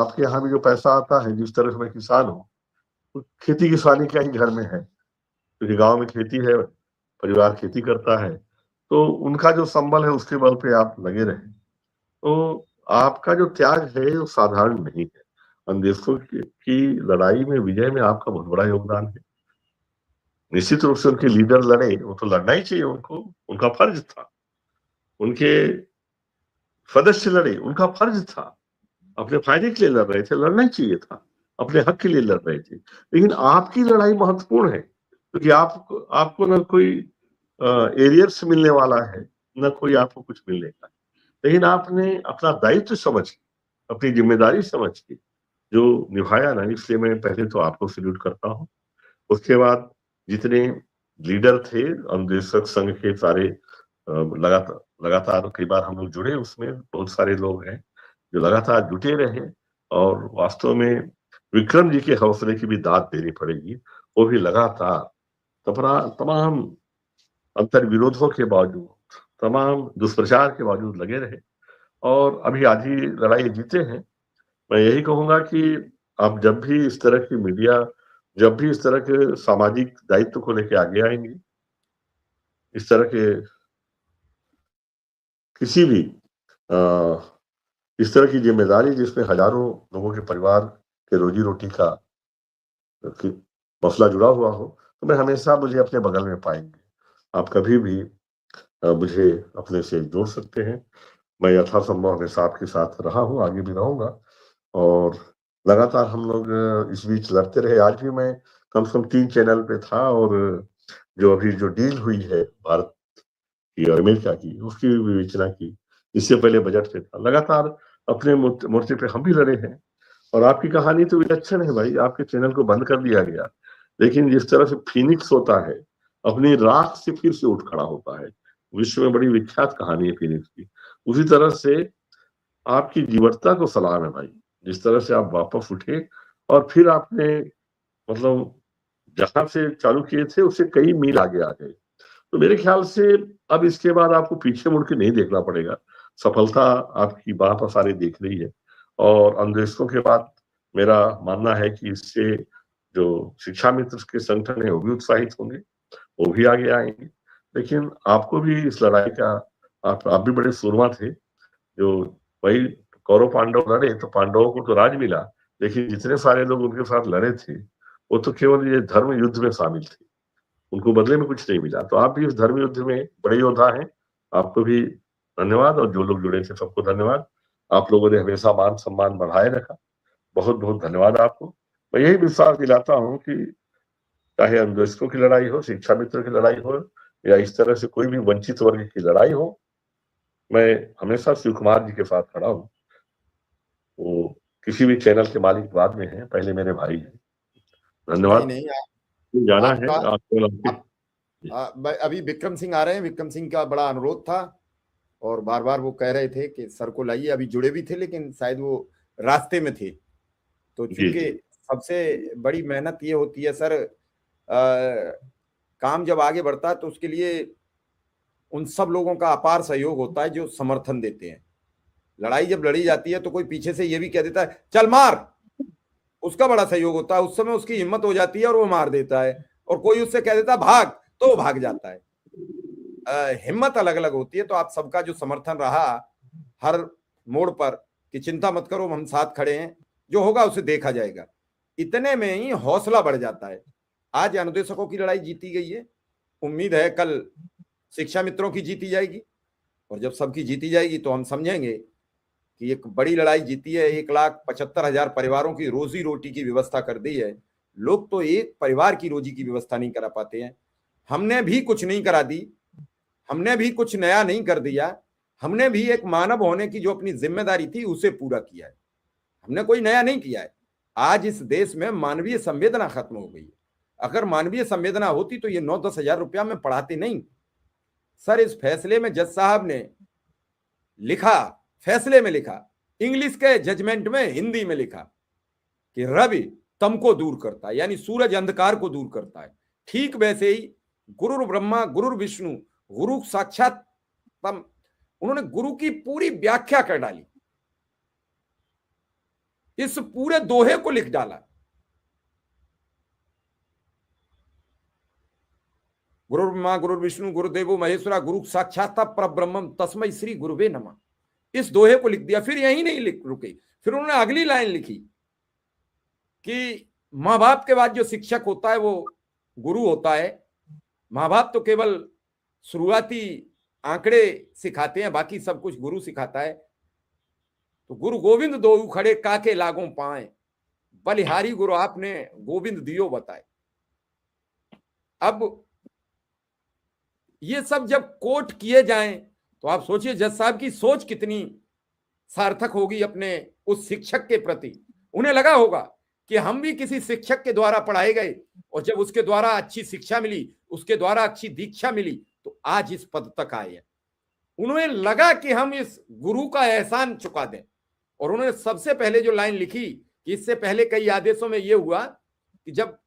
आपके यहाँ भी जो पैसा आता है, जिस तरह से मैं किसान हूँ, तो खेती किसानी का ही घर में है, क्योंकि गांव में खेती है, परिवार खेती करता है, तो उनका जो संबल है उसके बल पे आप लगे रहे। तो आपका जो त्याग है वो साधारण नहीं है। अंदेशों की लड़ाई में, विजय में आपका बहुत बड़ा योगदान है। निश्चित रूप से उनके लीडर लड़े, वो तो लड़ना ही चाहिए उनको, उनका फर्ज था। उनके सदस्य लड़े, उनका फर्ज था। अपने फायदे के लिए लड़ रहे थे, लड़ना ही चाहिए था, अपने हक के लिए लड़ रहे थे। लेकिन आपकी लड़ाई महत्वपूर्ण है, क्योंकि आपको न कोई एरियर्स मिलने वाला है, न कोई आपको कुछ मिलने का। लेकिन आपने अपना दायित्व समझ के, अपनी जिम्मेदारी समझ के जो निभाया ना, इसलिए मैं पहले तो आपको सल्यूट करता हूँ। उसके बाद जितने लीडर थे अनुदेशक संघ के सारे, लगातार लगातार कई बार हम लोग जुड़े, उसमें बहुत सारे लोग हैं जो लगातार जुटे रहे। और वास्तव में विक्रम जी के हौसले की भी दाद देनी पड़ेगी। वो भी लगातार तमाम अंतर विरोधों के बावजूद, तमाम दुष्प्रचार के बावजूद लगे रहे, और अभी आधी लड़ाई जीते हैं। मैं यही कहूंगा कि आप जब भी इस तरह की मीडिया, जब भी इस तरह के सामाजिक दायित्व को लेकर आगे आएंगे, इस तरह के किसी भी इस तरह की जिम्मेदारी जिसमें हजारों लोगों के परिवार के रोजी रोटी का मसला जुड़ा हुआ हो, तो मैं हमेशा, मुझे अपने बगल में पाएंगे। आप कभी भी मुझे अपने से जोड़ सकते हैं। मैं यथासंभव हमेशा आपके साथ रहा हूँ, आगे भी रहूंगा। और लगातार हम लोग इस बीच लड़ते रहे। आज भी मैं कम से कम 3 चैनल पे था, और जो अभी जो डील हुई है भारत की और अमेरिका की, उसकी भी विवेचना की। इससे पहले बजट पे था। लगातार अपने मोर्चे पे हम भी लड़े हैं। और आपकी कहानी तो विलक्षण है भाई, आपके चैनल को बंद कर दिया गया, लेकिन जिस तरह से फीनिक्स होता है, अपनी राख से फिर से उठ खड़ा होता है। विश्व में बड़ी विख्यात कहानी है फीनिक्स की। उसी तरह से आपकी जीवटता को सलाम है भाई, जिस तरह से आप वापस उठे, और फिर आपने, मतलब जहां से चालू किए थे उससे कई मील आगे आ गए। तो मेरे ख्याल से अब इसके बाद आपको पीछे मुड़ के नहीं देखना पड़ेगा। सफलता आपकी बात देख रही है। और अन्वेषकों के बाद मेरा मानना है कि इससे जो शिक्षा मित्र के संगठन है वो भी उत्साहित होंगे, वो भी आगे आएंगे। लेकिन आपको भी इस लड़ाई का, आप भी बड़े सूरमा थे। जो वही कौरव पांडव लड़े तो पांडवों को तो राज मिला, लेकिन जितने सारे लोग उनके साथ लड़े थे वो तो केवल ये धर्म युद्ध में शामिल थे, उनको बदले में कुछ नहीं मिला। तो आप भी इस धर्म युद्ध में बड़े योद्धा हैं। आपको भी धन्यवाद, और जो लोग जुड़े थे सबको धन्यवाद। आप लोगों ने हमेशा मान सम्मान बढ़ाए रखा। बहुत बहुत धन्यवाद आपको। मैं यही विश्वास दिलाता हूँ कि चाहे अन्वेषकों की लड़ाई हो, शिक्षा मित्रों की लड़ाई हो, या इस तरह से कोई भी वंचित वर्ग की लड़ाई हो, मैं हमेशा शिव कुमार जी के साथ खड़ा हूँ। वो किसी भी चैनल के मालिक बाद में हैं, पहले मेरे भाई हैं। नहीं धन्यवाद। नहीं, जाना है आपका आपको। अभी विक्रम सिंह आ रहे हैं। विक्रम सिंह का बड़ा अनुरोध था, और बार बार वो कह रहे थे कि सर को लाइए। अभी जुड़े भी थे, लेकिन शायद वो रास्ते में थे। तो जी चूंकि जी। सबसे बड़ी मेहनत ये होती है सर, काम जब आगे बढ़ता है तो उसके लिए उन सब लोगों का अपार सहयोग होता है जो समर्थन देते हैं। लड़ाई जब लड़ी जाती है तो कोई पीछे से ये भी कह देता है चल मार, उसका बड़ा सहयोग होता है। उस समय उसकी हिम्मत हो जाती है और वो मार देता है। और कोई उससे कह देता है भाग, तो वो भाग जाता है। हिम्मत अलग अलग होती है। तो आप सबका जो समर्थन रहा हर मोड़ पर, कि चिंता मत करो, हम साथ खड़े हैं, जो होगा उसे देखा जाएगा, इतने में ही हौसला बढ़ जाता है। आज अनुदेशकों की लड़ाई जीती गई है, उम्मीद है कल शिक्षा मित्रों की जीती जाएगी। और जब सबकी जीती जाएगी तो हम समझेंगे कि एक बड़ी लड़ाई जीती है। 1,75,000 परिवारों की रोजी रोटी की व्यवस्था कर दी है। लोग तो एक परिवार की रोजी की व्यवस्था नहीं करा पाते हैं। हमने भी कुछ नहीं करा दी, हमने भी कुछ नया नहीं कर दिया। हमने भी एक मानव होने की जो अपनी जिम्मेदारी थी उसे पूरा किया है। हमने कोई नया नहीं किया है। आज इस देश में मानवीय संवेदना खत्म हो गई है। अगर मानवीय संवेदना होती तो ये 9-10 हजार रुपया में पढ़ाते नहीं। सर, इस फैसले में जज साहब ने लिखा, फैसले में लिखा, इंग्लिश के जजमेंट में हिंदी में लिखा कि रवि तम को दूर करता है, यानी सूरज अंधकार को दूर करता है। ठीक वैसे ही गुरु ब्रह्मा गुरु विष्णु गुरु साक्षात तम, उन्होंने गुरु की पूरी व्याख्या कर डाली। इस पूरे दोहे को लिख डाला। गुरुर्ब्रह्मा गुरुर्विष्णु गुरुदेवो महेश्वरा गुरु साक्षात परब्रह्मम तस्मै श्री गुरुवे नमः, इस दोहे को लिख दिया। फिर यही नहीं लिख रुके, फिर उन्होंने अगली लाइन लिखी कि माँ बाप के बाद जो शिक्षक होता है वो गुरु होता है। माँ बाप तो केवल शुरुआती आंकड़े सिखाते हैं, बाकी सब कुछ गुरु सिखाता है। तो गुरु गोविंद दो खड़े काके लागों पाए, बलिहारी गुरु आपने गोविंद दियो बताए। अब ये सब जब कोट किए जाएं तो आप सोचिए जज साहब की सोच कितनी सार्थक होगी अपने उस शिक्षक के प्रति। उन्हें लगा होगा कि हम भी किसी शिक्षक के द्वारा पढ़ाए गए और जब उसके द्वारा अच्छी शिक्षा मिली, उसके द्वारा अच्छी दीक्षा मिली, तो आज इस पद तक आए हैं। उन्हें लगा कि हम इस गुरु का एहसान चुका दें, और उन्होंने सबसे पहले जो लाइन लिखी कि इससे पहले कई आदेशों में यह हुआ कि जब